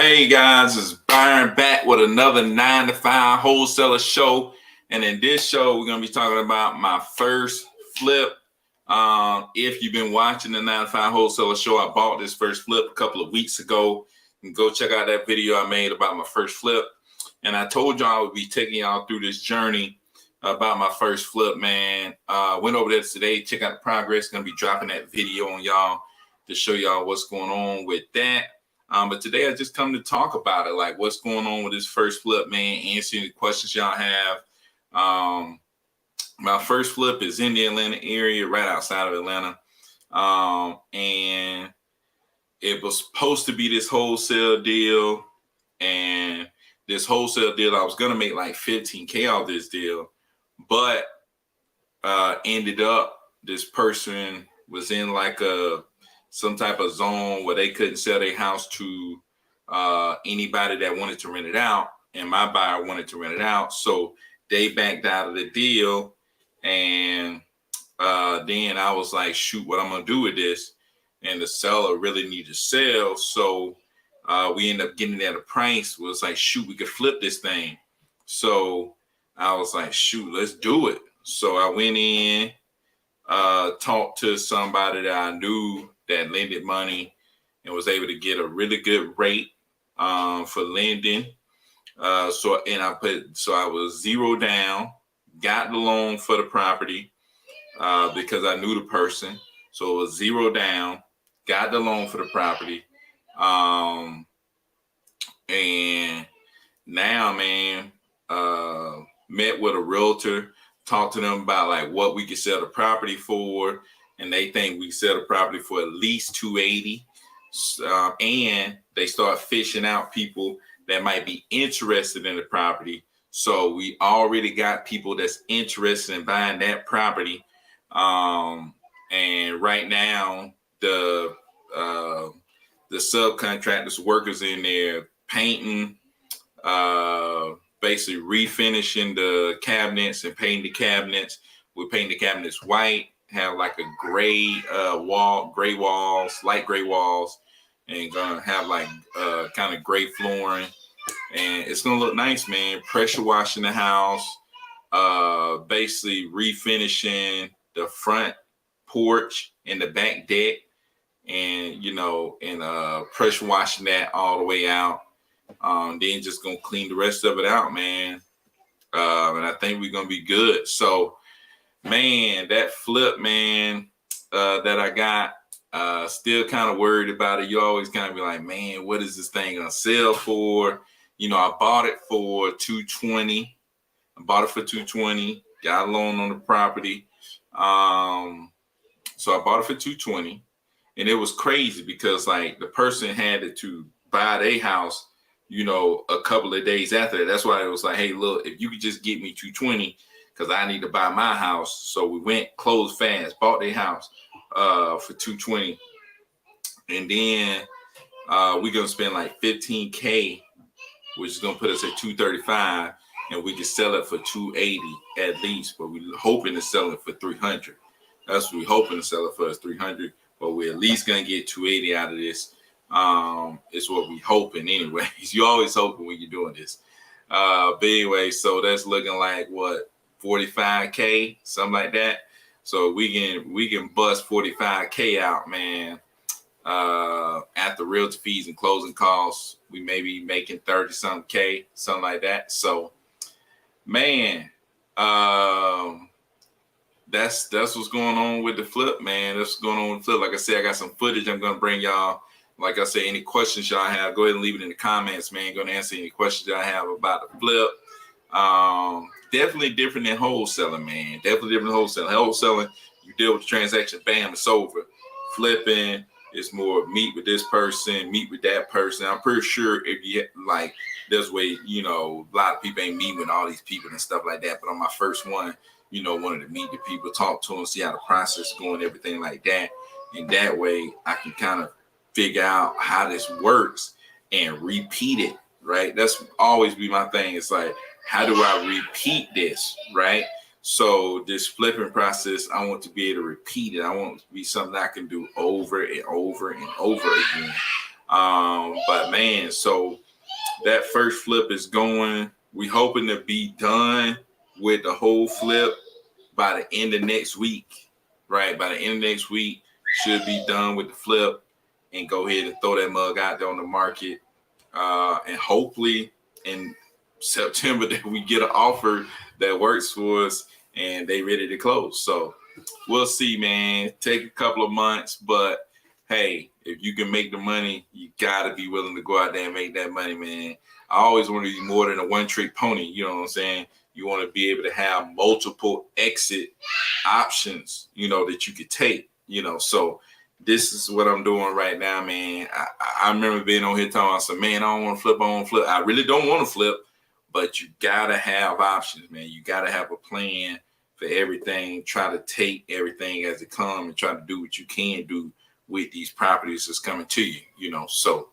Hey guys, it's Byron back with another 9 to 5 wholesaler show. And in this show, we're going to be talking about my first flip. If you've been watching the 9 to 5 wholesaler show, I bought this first flip a couple of weeks ago. And go check out that video I made about my first flip. And I told y'all I would be taking y'all through this journey about my first flip, man. Went over there today, check out the progress. Going to be dropping that video on y'all to show y'all what's going on with that. But today I just come to talk about it, like what's going on with this first flip, man, answer any questions y'all have. My first flip is in the Atlanta area, right outside of Atlanta. And it was supposed to be this wholesale deal. And this wholesale deal, I was going to make like $15K off this deal. But ended up, this person was in like some type of zone where they couldn't sell their house to anybody that wanted to rent it out, and my buyer wanted to rent it out, so they backed out of the deal. And then I was like, shoot, what I'm gonna do with this? And the seller really needed to sell, so we ended up getting at a price was like, shoot, we could flip this thing. So I was like, shoot, let's do it. So I went in, talked to somebody that I knew that lended money and was able to get a really good rate for lending. So I was zero down, got the loan for the property because I knew the person. So it was zero down, got the loan for the property. And now, man, met with a realtor, talked to them about like what we could sell the property for. And they think we sell the property for at least $280. And they start fishing out people that might be interested in the property. So we already got people that's interested in buying that property. And right now, the subcontractors, workers in there painting, basically refinishing the cabinets and painting the cabinets. We're painting the cabinets white, have like a gray gray walls, light gray walls, and gonna have like kind of gray flooring, and it's gonna look nice, man. Pressure washing the house, basically refinishing the front porch and the back deck, and pressure washing that all the way out. Then just gonna clean the rest of it out, man. And I think we're gonna be good. So, man, that flip, man, that I got, still kind of worried about it. You always kind of be like, man, what is this thing gonna sell for? I bought it for $220. I bought it for $220. Got a loan on the property. So I bought it for $220, and it was crazy because like the person had to buy their house, a couple of days after that. That's why it was like, hey, look, if you could just get me $220. Because I need to buy my house. So we went, closed fast, bought their house for $220. And then we're going to spend like $15K, which is going to put us at $235. And we can sell it for $280 at least. But we're hoping to sell it for $300. That's what we're hoping to sell it for, is $300. But we're at least going to get $280 out of this. It's what we're hoping anyways. You're always hoping when you're doing this. But anyway, so that's looking like what? 45K, something like that. So we can bust 45K out, man. After realty fees and closing costs, we may be making 30-something K, something like that. So, man, that's what's going on with the flip, man. That's what's going on with the flip. Like I said, I got some footage I'm gonna bring y'all. Like I said, any questions y'all have, go ahead and leave it in the comments, man. Gonna answer any questions y'all have about the flip. Definitely different than wholesaling, man. Definitely different than wholesaling. Wholesaling, you deal with the transaction, bam, it's over. Flipping, it's more meet with this person, meet with that person. I'm pretty sure if you like, there's way, a lot of people ain't meeting with all these people and stuff like that. But on my first one, wanted to meet the people, talk to them, see how the process is going, everything like that. And that way I can kind of figure out how this works and repeat it, right? That's always be my thing. It's like, how do I repeat this, right? So this flipping process, I want to be able to repeat it. I want it to be something I can do over and over and over again. But man, so that first flip is going. We hoping to be done with the whole flip by the end of next week. Right, by the end of next week, should be done with the flip and go ahead and throw that mug out there on the market. And hopefully in September that we get an offer that works for us and they ready to close. So we'll see, man. Take a couple of months, but hey, if you can make the money, you gotta be willing to go out there and make that money, man. I always want to be more than a one-trick pony. You know what I'm saying? You want to be able to have multiple exit options, that you could take, So this is what I'm doing right now, man. I remember being on here talking, I said, man, I don't want to flip, I don't want to flip. I really don't want to flip, but you gotta have options, man. You gotta have a plan for everything. Try to take everything as it comes and try to do what you can do with these properties that's coming to you, So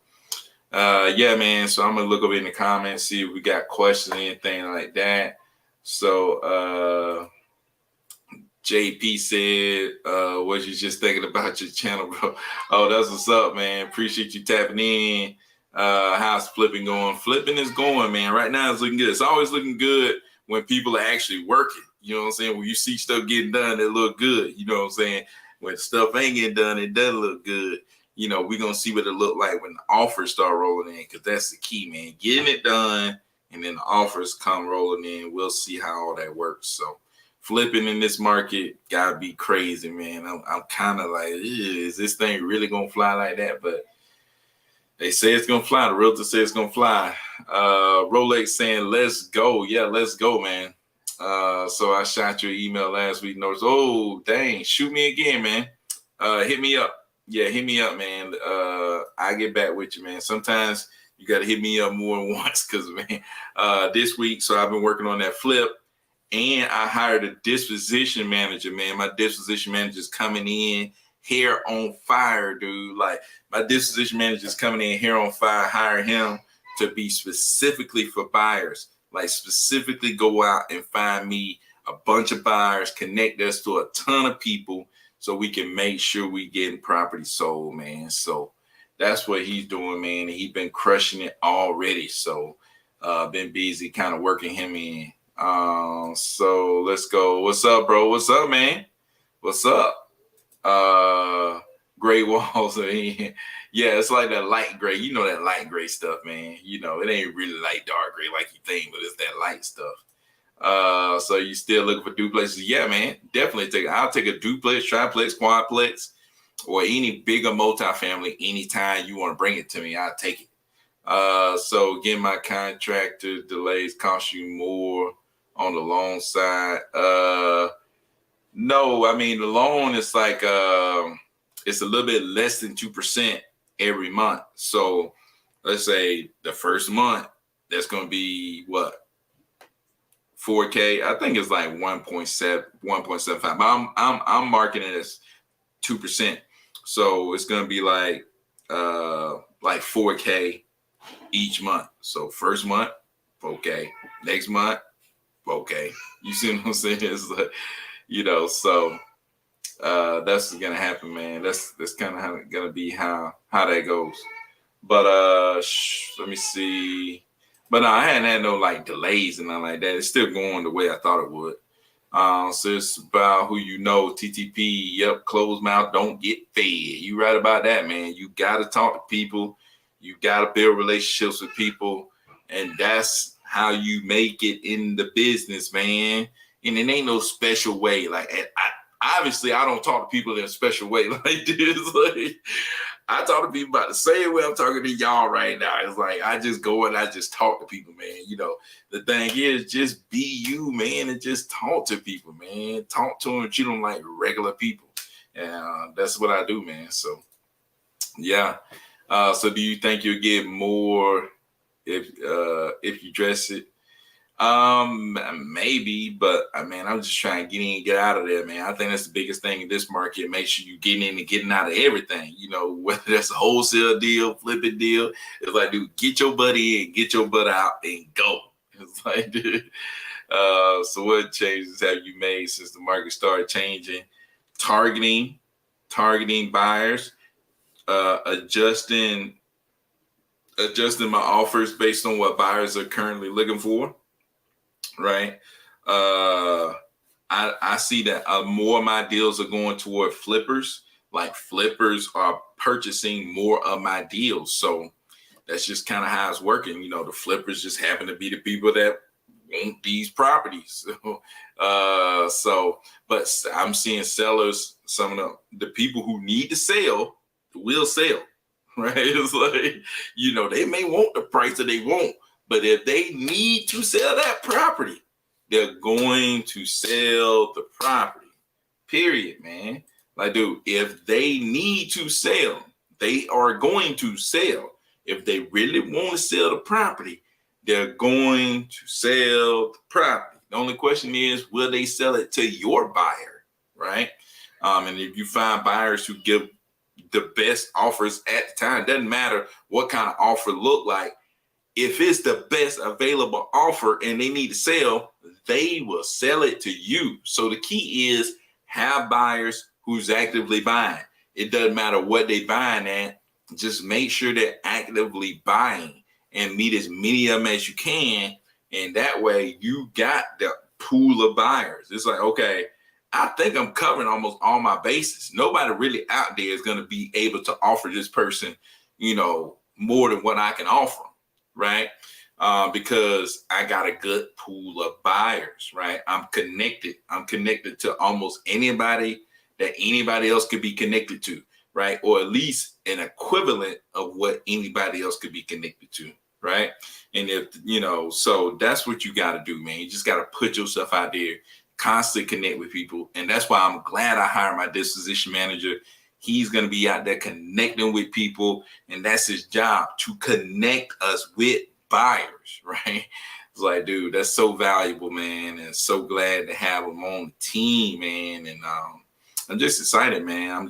yeah, man. So I'm gonna look over in the comments, see if we got questions or anything like that. So JP said, was you just thinking about your channel, bro? Oh, that's what's up, man. Appreciate you tapping in. How's flipping going? Flipping is going, man. Right now it's looking good. It's always looking good when people are actually working. You know what I'm saying? When you see stuff getting done, it look good. You know what I'm saying? When stuff ain't getting done, it doesn't look good. We're going to see what it look like when the offers start rolling in, because that's the key, man. Getting it done, and then the offers come rolling in. We'll see how all that works. So flipping in this market gotta be crazy, man. I'm kind of like, is this thing really gonna fly like that? But they say it's gonna fly. The realtor says it's gonna fly. Rolex saying, let's go. Yeah, let's go, man. So I shot your email last week. Notice, oh, dang, shoot me again, man. Hit me up. Yeah, hit me up, man. I get back with you, man. Sometimes you got to hit me up more than once because, man, this week, so I've been working on that flip. And I hired a disposition manager, man. My disposition manager is coming in hair on fire, dude. Like, my disposition manager is coming in hair on fire. Hire him to be specifically for buyers. Like, specifically go out and find me a bunch of buyers, connect us to a ton of people so we can make sure we getting property sold, man. So that's what he's doing, man. And he's been crushing it already. So been busy kind of working him in. So let's go. What's up, bro? What's up, man? What's up? Gray walls. Yeah, it's like that light gray. That light gray stuff, man. It ain't really like dark gray like you think, but it's that light stuff. So you still looking for duplexes? Yeah, man. Definitely I'll take a duplex, triplex, quadplex, or any bigger multifamily anytime you want to bring it to me. I'll take it. So again, my contractor delays cost you more on the loan side. No, I mean, the loan is like, it's a little bit less than 2% every month. So let's say the first month, that's going to be what? 4K. I think it's like 1.7, 1.75. But I'm marking it as 2%. So it's going to be like 4K each month. So first month, 4K. Next month, 4K. You see what I'm saying? It's like, so that's gonna happen, man. That's kind of gonna be how that goes. But let me see. But no, I hadn't had no like delays and nothing like that. It's still going the way I thought it would. So it's about who you know. TTP. Yep. Closed mouth don't get fed. You right about that, man. You got to talk to people. You got to build relationships with people, and that's how you make it in the business, man. And it ain't no special way. Like, obviously, I don't talk to people in a special way like this. Like, I talk to people about the same way I'm talking to y'all right now. It's like I just go and I just talk to people, man. The thing is, just be you, man, and just talk to people, man. Talk to them, treat them like regular people. And that's what I do, man. So, yeah. So do you think you'll get more if you dress it? Maybe, but I'm just trying to get in and get out of there, man. I think that's the biggest thing in this market. Make sure you getting in and getting out of everything, whether that's a wholesale deal, flipping deal. It's like, dude, get your butt in, get your butt out, and go. It's like, dude. So what changes have you made since the market started changing? Targeting buyers, adjusting adjusting my offers based on what buyers are currently looking for, right? I see that more of my deals are going toward flippers. Like flippers are purchasing more of my deals. So that's just kind of how it's working. You know, the flippers just happen to be the people that want these properties. But I'm seeing sellers, some of the people who need to sell will sell, right? It's like, you know, they may want the price that they want, but if they need to sell that property, they're going to sell the property, period, man. Like, dude, if they need to sell, they are going to sell. If they really want to sell the property, they're going to sell the property. The only question is, will they sell it to your buyer, right? And if you find buyers who give the best offers at the time, doesn't matter what kind of offer look like. If it's the best available offer and they need to sell, they will sell it to you. So the key is have buyers who's actively buying. It doesn't matter what they're buying at. Just make sure they're actively buying and meet as many of them as you can. And that way you got the pool of buyers. It's like, okay, I think I'm covering almost all my bases. Nobody really out there is going to be able to offer this person, you know, more than what I can offer, right? Because I got a good pool of buyers, right? I'm connected. I'm connected to almost anybody that anybody else could be connected to, right? Or at least an equivalent of what anybody else could be connected to, right? And if, you know, so that's what you got to do, man. You just got to put yourself out there, constantly connect with people. And that's why I'm glad I hired my disposition manager. He's going to be out there connecting with people, and that's his job, to connect us with buyers, right? It's like, dude, that's so valuable, man, and so glad to have him on the team, man. And I'm just excited, man. I'm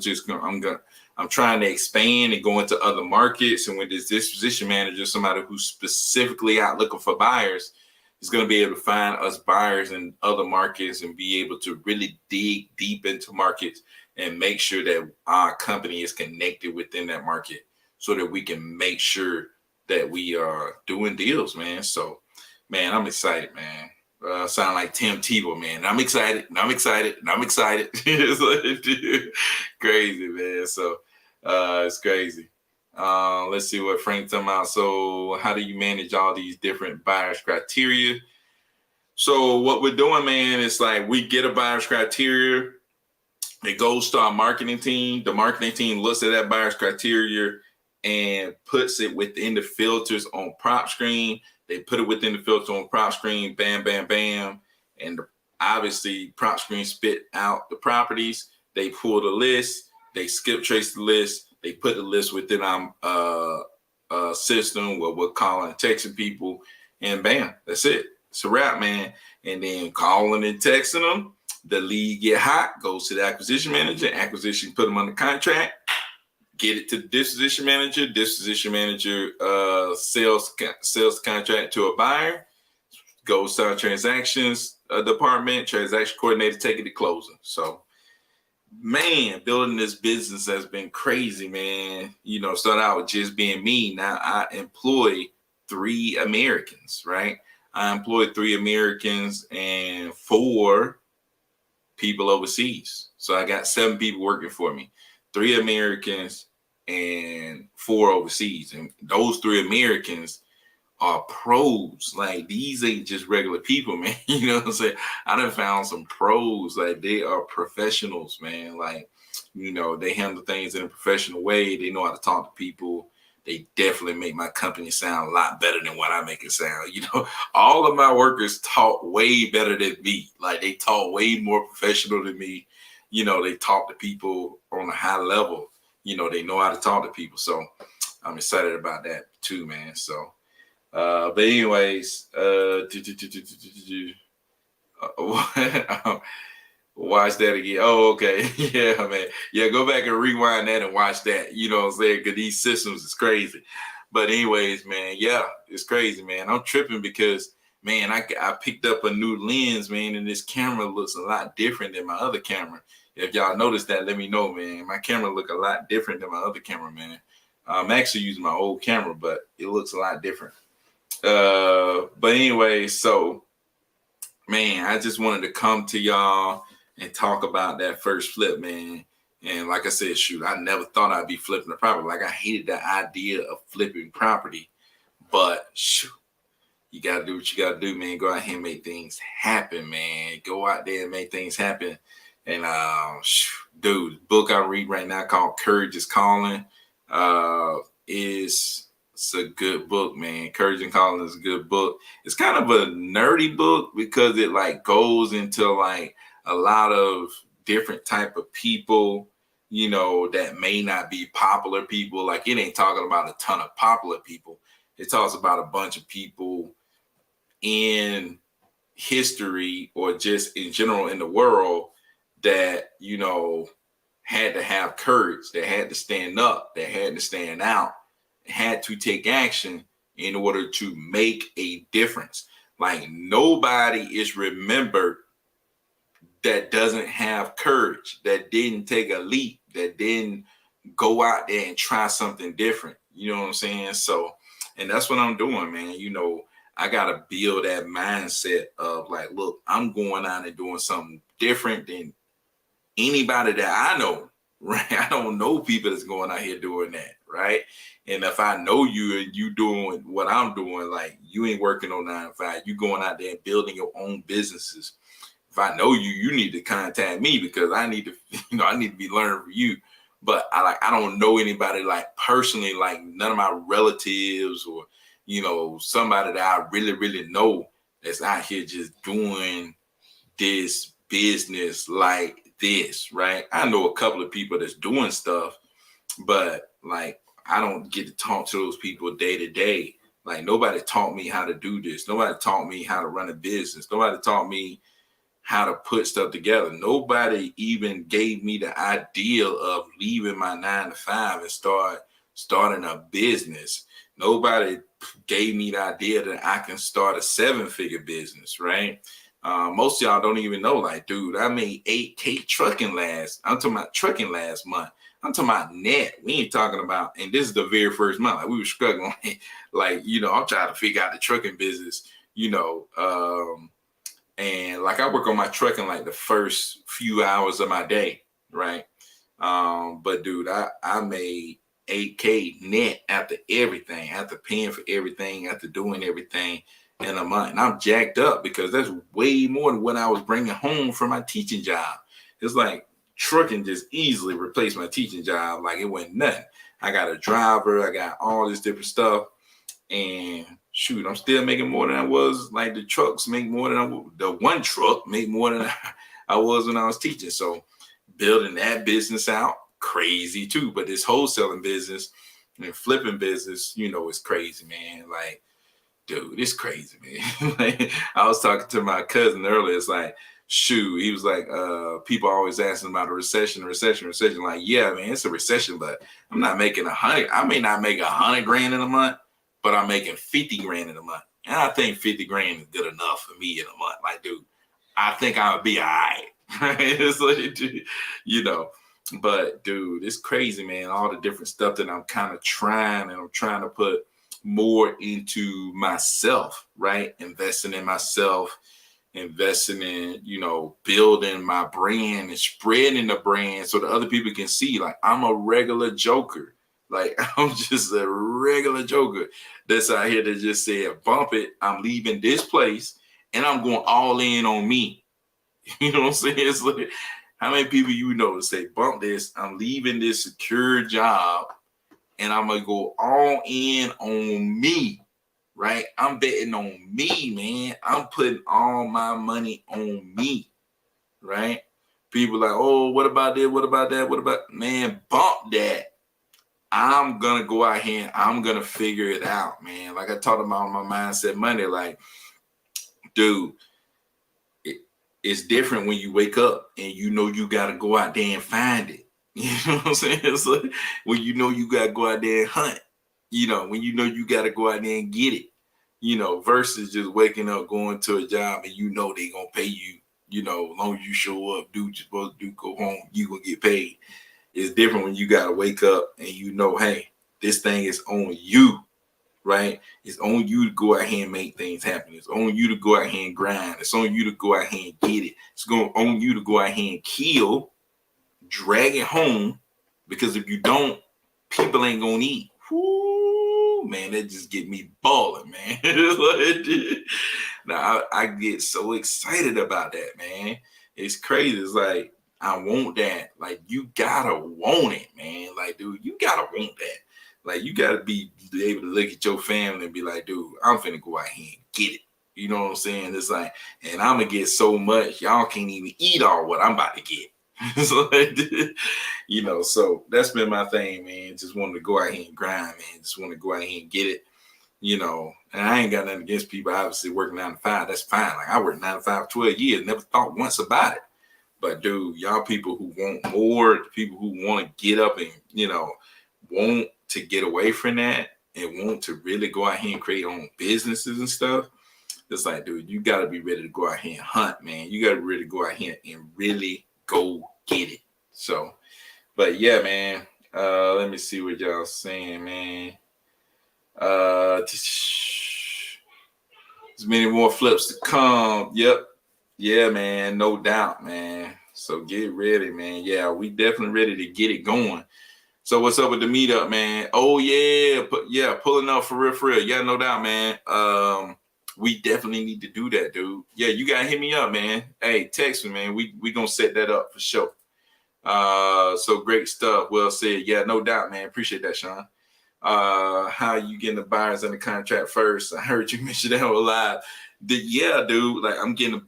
trying to expand and go into other markets. And with this disposition manager, somebody who's specifically out looking for buyers, is going to be able to find us buyers in other markets and be able to really dig deep into markets and make sure that our company is connected within that market so that we can make sure that we are doing deals, man. So, man, I'm excited, man. Sound like Tim Tebow, man. I'm excited, and I'm excited, and I'm excited. It's like, crazy, man. So, it's crazy. Let's see what Frank's talking about. So, how do you manage all these different buyers criteria? So, what we're doing, man, is like we get a buyer's criteria. It goes to our marketing team. The marketing team looks at that buyer's criteria and puts it within the filters on prop screen. They put it within the filter on prop screen, bam, bam, bam. And obviously prop screen spit out the properties. They pull the list. They skip trace the list. They put the list within our system where we're calling and texting people. And bam, that's it. It's a wrap, man. And then calling and texting them. The lead get hot, goes to the acquisition manager. Acquisition put them under contract. Get it to the disposition manager. Disposition manager sells the contract to a buyer. Goes to our transactions department. Transaction coordinator take it to closing. So, man, building this business has been crazy, man. You know, started out with just being me. Now I employ 3 Americans, right? I employ 3 Americans and 4 people overseas. So I got 7 people working for me. 3 Americans and 4 overseas. And those 3 Americans are pros. Like, these ain't just regular people, man. You know what I'm saying? I done found some pros. Like, they are professionals, man. Like, you know, they handle things in a professional way. They know how to talk to people. They definitely make my company sound a lot better than what I make it sound. You know, all of my workers talk way better than me. Like, they talk way more professional than me. You know, they talk to people on a high level. You know, they know how to talk to people. So I'm excited about that too, man. So, but anyways, watch that again. Oh, okay. Yeah, man. Yeah, go back and rewind that and watch that. You know what I'm saying? Because these systems is crazy. But anyways, man, yeah, it's crazy, man. I'm tripping because, man, I picked up a new lens, man, and this camera looks a lot different than my other camera. If y'all noticed that, let me know, man. My camera look a lot different than my other camera, man. I'm actually using my old camera, but it looks a lot different. But anyway, so man, I just wanted to come to y'all and talk about that first flip, man. And like I said, shoot, I never thought I'd be flipping a property. Like I hated the idea of flipping property, but shoot, you gotta do what you gotta do, man. Go out here and make things happen, man. Go out there and make things happen. And dude, the book I'm reading right now called Courage is Calling is it's a good book, man. Courage and Calling is a good book. It's kind of a nerdy book because it like goes into like a lot of different type of people, you know, that may not be popular people. Like it ain't talking about a ton of popular people. It talks about a bunch of people in history or just in general in the world that, you know, had to have courage, that had to stand up, that had to stand out, had to take action in order to make a difference. Like nobody is remembered that doesn't have courage, that didn't take a leap, that didn't go out there and try something different. You know what I'm saying? So, and that's what I'm doing, man. You know, I got to build that mindset of like, look, I'm going out and doing something different than anybody that I know, right? I don't know people that's going out here doing that, right? And if I know you and you doing what I'm doing, like you ain't working on 9 to 5, you going out there and building your own businesses. If I know you, you need to contact me because I need to, you know, I need to be learning from you. But I don't know anybody like personally, like none of my relatives or, you know, somebody that I really, really know that's out here just doing this business like this, right? I know a couple of people that's doing stuff, but like I don't get to talk to those people day to day. Like nobody taught me how to do this. Nobody taught me how to run a business. Nobody taught me how to put stuff together. Nobody even gave me the idea of leaving my 9 to 5 and starting a business. Nobody gave me the idea that I can start a 7-figure business, right? Most of y'all don't even know, like, dude, I made 8K trucking I'm talking about trucking last month. I'm talking about net. We ain't talking about, and this is the very first month. Like we were struggling, like, you know, I'm trying to figure out the trucking business, you know, and like I work on my trucking like the first few hours of my day, right? But dude, I made 8K net after everything, after paying for everything, after doing everything in a month. And I'm jacked up because that's way more than what I was bringing home from my teaching job. It's like trucking just easily replaced my teaching job. Like it went nothing. I got a driver, I got all this different stuff. And shoot, I'm still making more than I was. Like the trucks make more than the one truck make more than I was when I was teaching. So building that business out, crazy too. But this wholesaling business and flipping business, you know, it's crazy, man. Like, dude, it's crazy, man. Like, I was talking to my cousin earlier. It's like, shoot, he was like, people always asking about a recession. Like, yeah, man, it's a recession, but I'm not making 100. I may not make 100 grand in a month, but I'm making 50 grand in a month. And I think 50 grand is good enough for me in a month. Like, dude, I think I would be all right. It's like, you know, but dude, it's crazy, man. All the different stuff that I'm kind of trying, and I'm trying to put more into myself, right? Investing in myself, investing in, you know, building my brand and spreading the brand so that other people can see, like, I'm a regular joker. Like, I'm just a regular joker that's out here that just said, bump it, I'm leaving this place and I'm going all in on me. You know what I'm saying? It's like, how many people you know say, bump this, I'm leaving this secure job and I'm going to go all in on me, right? I'm betting on me, man. I'm putting all my money on me, right? People like, oh, what about this? What about that? What about, man, bump that. I'm going to go out here and I'm going to figure it out, man. Like I talked about on my Mindset Monday, like, dude, it's different when you wake up and you know you got to go out there and find it. You know what I'm saying? It's like when you know you got to go out there and hunt, you know, when you know you got to go out there and get it, you know, versus just waking up, going to a job and you know they going to pay you, you know, as long as you show up, do what you're supposed to do, go home, you going to get paid. It's different when you got to wake up and you know, hey, This thing is on you, right? It's on you to go out here and make things happen. It's on you to go out here and grind. It's on you to go out here and get it. It's on you to go out here and kill, drag it home, because if you don't, people ain't gonna eat. Whoo, man, that just get me balling, man. Now I get so excited about that, man. It's crazy. It's like, I want that. Like, you gotta want it, man. Like, dude, you gotta want that. Like, you gotta be able to look at your family and be like, dude, I'm finna go out here and get it. You know what I'm saying? It's like, and I'm gonna get so much, y'all can't even eat all what I'm about to get. So, you know, so that's been my thing, man. Just wanted to go out here and grind, man. Just want to go out here and get it, you know. And I ain't got nothing against people obviously working 9 to 5. That's fine. Like, I worked 9 to 5, 12 years, never thought once about it. But dude, y'all people who want more, people who want to get up and, you know, want to get away from that and want to really go out here and create own businesses and stuff. It's like, dude, you got to be ready to go out here and hunt, man. You got to really go out here and really go get it. So, but yeah, man, let me see what y'all saying, man. There's many more flips to come. Yep. Yeah, man, no doubt, man. So get ready, man. Yeah, we definitely ready to get it going. So what's up with the meetup, man? Oh yeah, pulling up for real. Yeah, no doubt, man. We definitely need to do that, dude. Yeah, you gotta hit me up, man. Hey, text me, man. We gonna set that up for sure. So great stuff. Well said. Yeah, no doubt, man. Appreciate that, Sean. How you getting the buyers under contract first? I heard you mention that on live. Yeah, dude. Like, I'm getting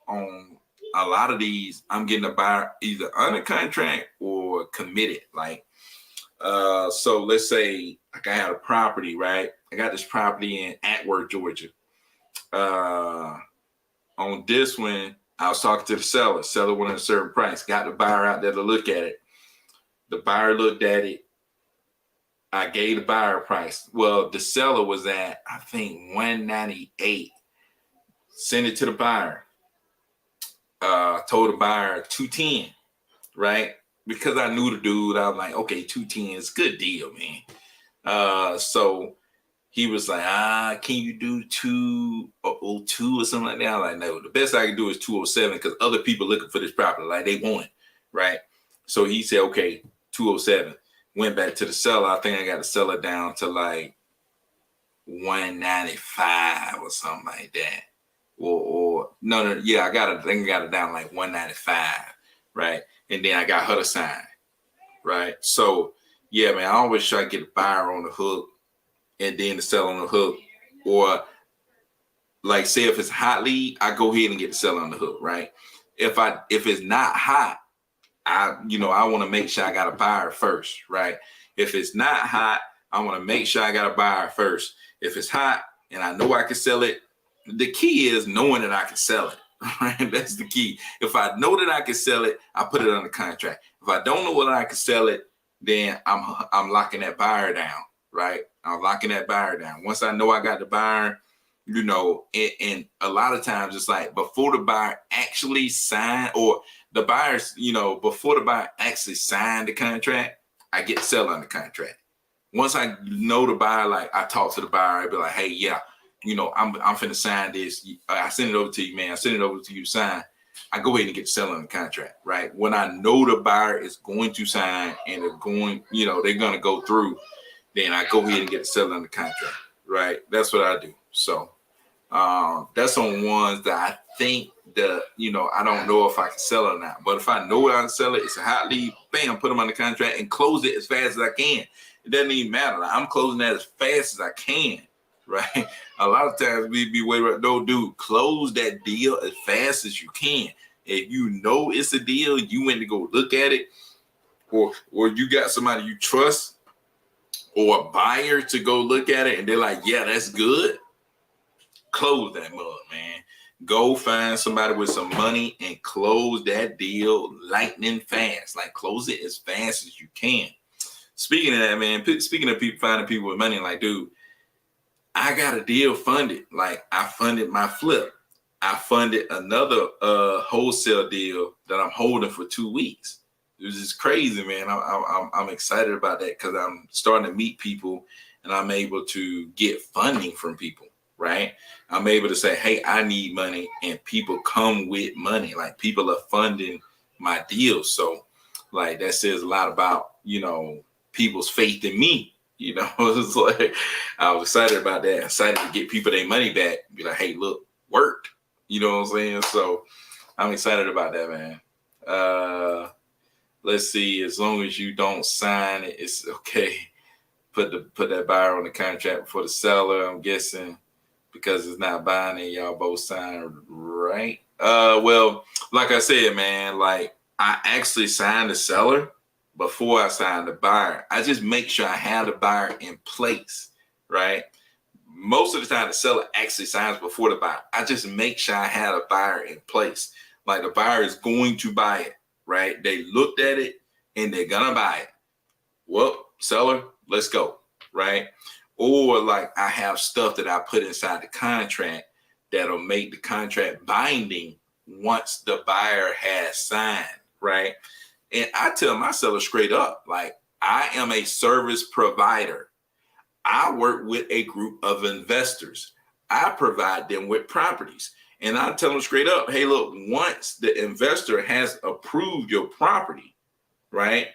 on a lot of these, I'm getting a buyer either under contract or committed. Like, so let's say, like, I had a property, right? I got this property in Atworth, Georgia. On this one, I was talking to the seller. Seller wanted a certain price. Got the buyer out there to look at it. The buyer looked at it. I gave the buyer a price. Well, the seller was at, I think, 198. Send it to the buyer. Told the buyer 210, right? Because I knew the dude, I was like, okay, 210 is a good deal, man. So he was like, can you do 202 or something like that? I was like, no, the best I can do is 207 because other people looking for this property, like, they want it, right? So he said, okay, 207. Went back to the seller. I think I got the seller down to like 195 or something like that. Or no, yeah, I think I got it down like 195, right? And then I got her to sign, right? So yeah, man, I always try to get the buyer on the hook and then the seller on the hook. Or like, say if it's hot lead, I go ahead and get the seller on the hook, right? If it's not hot, I want to make sure I got a buyer first, right? If it's not hot, I want to make sure I got a buyer first. If it's hot and I know I can sell it, the key is knowing that I can sell it, right? That's the key. If I know that I can sell it, I put it under contract. If I don't know whether I can sell it, then I'm locking that buyer down, right? I'm locking that buyer down. Once I know I got the buyer, and a lot of times it's like before the buyer actually signed, or the buyers, before the buyer actually signed the contract, I get the seller under contract. Once I know the buyer, like, I talk to the buyer, I'd be like, hey, yeah, I'm finna sign this. I send it over to you, man. I send it over to you to sign. I go ahead and get the seller under contract, right? When I know the buyer is going to sign and they're going to go through, then I go ahead and get the seller under contract, right? That's what I do. So that's on ones that I think I don't know if I can sell it or not. But if I know I can sell it, it's a hot lead, bam, put them under contract and close it as fast as I can. It doesn't even matter. Like, I'm closing that as fast as I can, right? A lot of times we be waiting, no, dude, close that deal as fast as you can. If you know it's a deal, you went to go look at it, or you got somebody you trust or a buyer to go look at it and they're like, yeah, that's good. Close that mug, man. Go find somebody with some money and close that deal lightning fast. Like, close it as fast as you can. Speaking of that, man, speaking of people finding people with money, like, dude, I got a deal funded. Like, I funded my flip. I funded another wholesale deal that I'm holding for 2 weeks. It was just crazy, man. I'm excited about that because I'm starting to meet people and I'm able to get funding from people, right? I'm able to say, hey, I need money, and people come with money. Like, people are funding my deals. So, like, that says a lot about, people's faith in me. It's like, I was excited about that. Excited to get people their money back. Be like, hey, look, worked. You know what I'm saying? So I'm excited about that, man. Let's see. As long as you don't sign it, it's okay. Put that buyer on the contract before the seller. I'm guessing because it's not binding. Y'all both signed, right? Well, like I said, man, like, I actually signed the seller before I signed the buyer. I just make sure I have the buyer in place, right? Most of the time, the seller actually signs before the buyer. I just make sure I have a buyer in place. Like, the buyer is going to buy it, right? They looked at it and they're gonna buy it. Well, seller, let's go, right? Or, like, I have stuff that I put inside the contract that'll make the contract binding once the buyer has signed, right? And I tell my seller straight up, like, I am a service provider. I work with a group of investors. I provide them with properties. And I tell them straight up, hey, look, once the investor has approved your property, right,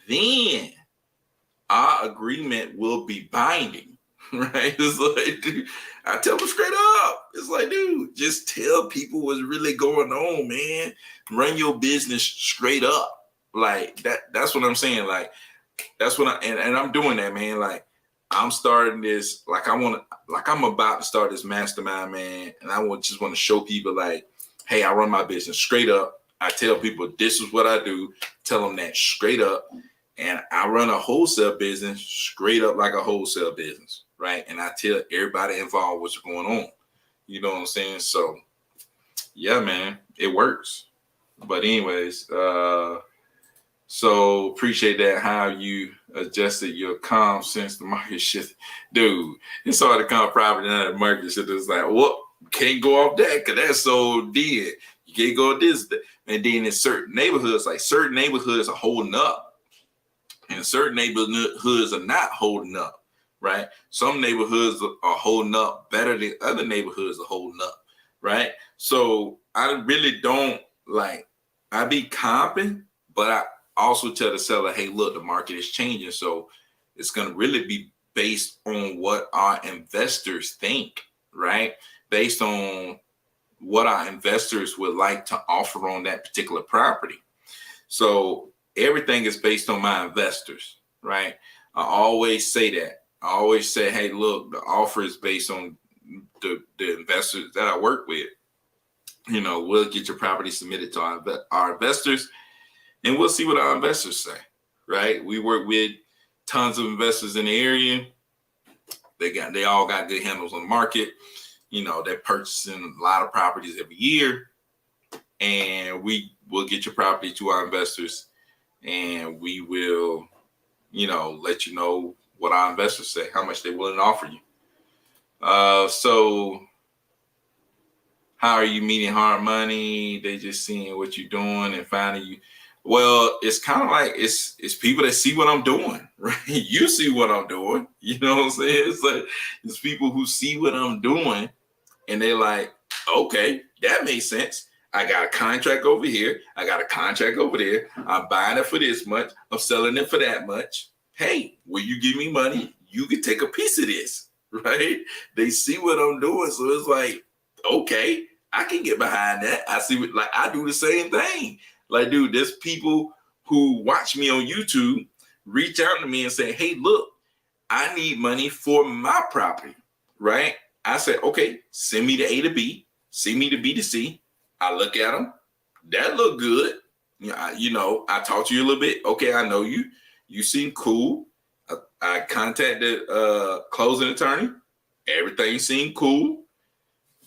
then our agreement will be binding, right? It's like, dude, I tell them straight up. It's like, dude, just tell people what's really going on, man. Run your business straight up. Like, that's what I'm saying. Like, that's what and I'm doing that, man. Like, I'm starting this, like, I'm about to start this mastermind, man. And I just want to show people, like, hey, I run my business straight up. I tell people this is what I do. Tell them that straight up. And I run a wholesale business straight up like a wholesale business, right? And I tell everybody involved what's going on. You know what I'm saying? So, yeah, man, it works. But anyways, so appreciate that, how you adjusted your comp since the market shift. Dude, it's hard to come property now the market shift. It's like, well, can't go off that because that's so dead. You can't go this. And then in certain neighborhoods, like, certain neighborhoods are holding up. And certain neighborhoods are not holding up, right? Some neighborhoods are holding up better than other neighborhoods are holding up, right? So I really don't, like, I be comping, but I also tell the seller, hey, look, the market is changing. So it's going to really be based on what our investors think, right? Based on what our investors would like to offer on that particular property. So everything is based on my investors, right? I always say that. I always say, hey, look, the offer is based on the investors that I work with. We'll get your property submitted to our investors, and we'll see what our investors say, right? We work with tons of investors in the area. They all got good handles on the market. They're purchasing a lot of properties every year, and we will get your property to our investors. And we will, let you know what our investors say, how much they're willing to offer you. So how are you meeting hard money? They just seeing what you're doing and finding you. Well, it's kind of like it's people that see what I'm doing, right? You see what I'm doing. You know what I'm saying? It's like, it's people who see what I'm doing and they're like, okay, that makes sense. I got a contract over here. I got a contract over there. I'm buying it for this much. I'm selling it for that much. Hey, will you give me money? You can take a piece of this, right? They see what I'm doing. So it's like, okay, I can get behind that. I see what, like, I do the same thing. Like, dude, there's people who watch me on YouTube, reach out to me and say, hey, look, I need money for my property, right? I say, okay, send me the A to B, send me the B to C. I look at them. That look good. I talk to you a little bit. Okay, I know you. You seem cool. I contacted closing attorney. Everything seemed cool.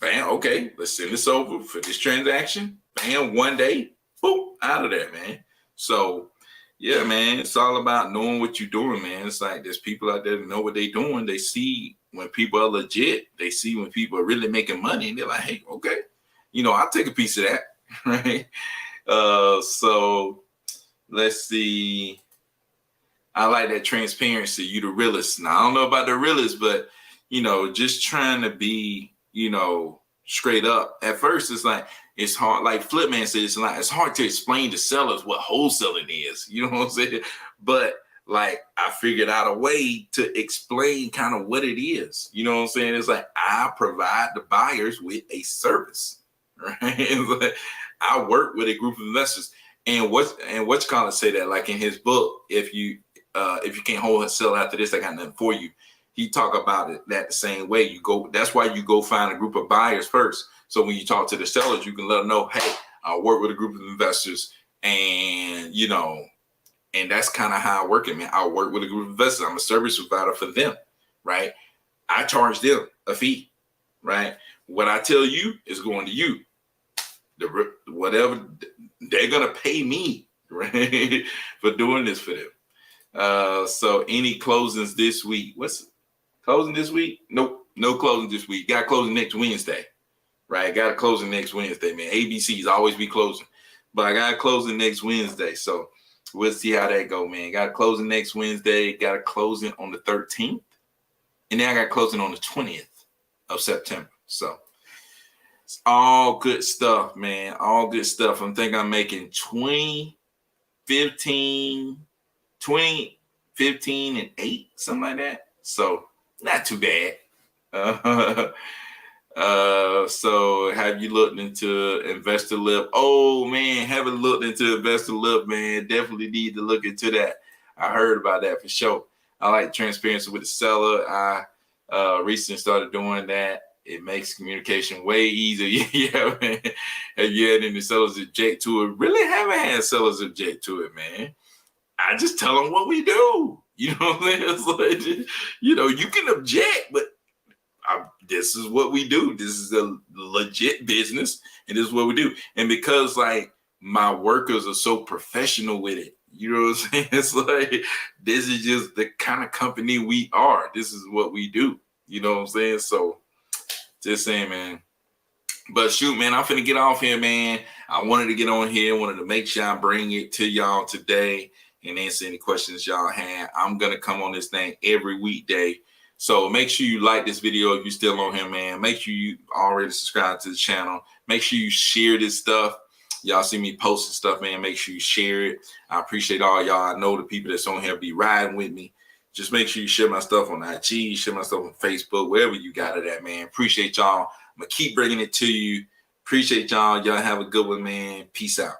Bam, okay, let's send this over for this transaction. Bam, one day, boom, out of there, man. So, yeah, man, it's all about knowing what you're doing, man. It's like there's people out there that know what they're doing. They see when people are legit. They see when people are really making money. And they're like, hey, okay. I'll take a piece of that, right? So let's see. I like that transparency. You the realist. Now I don't know about the realist, but just trying to be, straight up. At first, it's like it's hard. Like Flipman said, it's hard to explain to sellers what wholesaling is. You know what I'm saying? But like I figured out a way to explain kind of what it is. You know what I'm saying? It's like I provide the buyers with a service, right? It's like I work with a group of investors. And what's called to say that, like in his book, if you can't hold and sell after this, I got nothing for you. He talk about it that the same way. You go. That's why you go find a group of buyers first. So when you talk to the sellers, you can let them know, hey, I work with a group of investors, and and that's kind of how I work it, man. I work with a group of investors. I'm a service provider for them, right? I charge them a fee, right? What I tell you is going to you. Whatever they're gonna pay me, right, for doing this for them. So any closings this week? What's closing this week? Nope, no closing this week. Got closing next Wednesday, right? Got a closing next Wednesday, man. ABCs always be closing, but I got a closing next Wednesday, so we'll see how that go, man. Got a closing next Wednesday. Got a closing on the 13th, and then I got closing on the 20th of September. So it's all good stuff, man. All good stuff. I'm thinking I'm making 20, 15, and 8, something like that. So not too bad. So have you looked into Investor Lip? Oh man, haven't looked into Investor Lip, man. Definitely need to look into that. I heard about that for sure. I like transparency with the seller. I recently started doing that. It makes communication way easier. Yeah, man. Have you had any sellers object to it? Really haven't had sellers object to it, man. I just tell them what we do. You know what I'm saying? It's like, you can object, but this is what we do. This is a legit business, and this is what we do. And because like my workers are so professional with it, you know what I'm saying? It's like this is just the kind of company we are. This is what we do. You know what I'm saying? So just saying, man. But shoot, man, I'm finna get off here, man. I wanted to get on here. Wanted to make sure I bring it to y'all today and answer any questions y'all have. I'm going to come on this thing every weekday. So make sure you like this video if you're still on here, man. Make sure you already subscribe to the channel. Make sure you share this stuff. Y'all see me posting stuff, man. Make sure you share it. I appreciate all y'all. I know the people that's on here be riding with me. Just make sure you share my stuff on IG, share my stuff on Facebook, wherever you got it at, man. Appreciate y'all. I'm going to keep bringing it to you. Appreciate y'all. Y'all have a good one, man. Peace out.